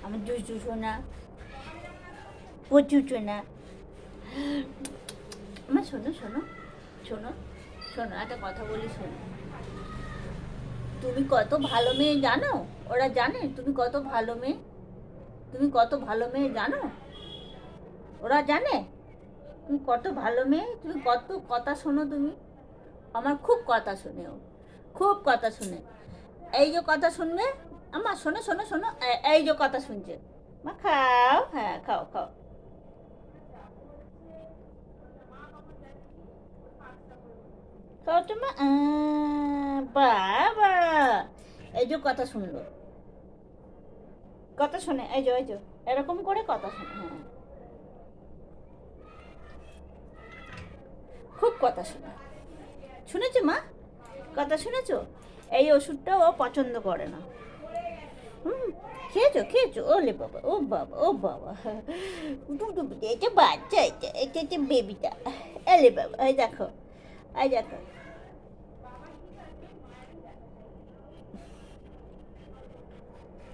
আমার জুজু শোনা, প্রচুর শোনা। আমার শোনো শোনো শোনো শোনো, একটা কথা বলি শোনো। তুমি কত ভালো মেয়ে জানো? ওরা জানে তুমি কত ভালো মেয়ে? তুমি কত ভালো মেয়ে জানো? ওরা জানে তুমি কত ভালো মেয়ে? তুমি কত কথা শোনো তুমি? আমার খুব কথা শুনে ও, খুব কথা শুনে। এই যে কথা শুনবে, আমার শোনো শোনো শোনো, এই যে কথা শুনছে। মা খাও, হ্যাঁ খাও খাও। খাও তো মা। বাবা, এই যে কথা শুনলো, কথা শুনে, এই যে এরকম করে কথা শুনে। হ্যাঁ, খুব কথা শুনে। শুনেছো মা? কথা শুনেছো? এই ওষুধটা ও পছন্দ করে না। হুম, খেয়েছো খেয়েছো? ওলে বাবা, ও বাবা, ও বাবা, এটা বাচ্চা, এটা এটা বেবিটা। এলে বাবা, এই দেখো, এই দেখো।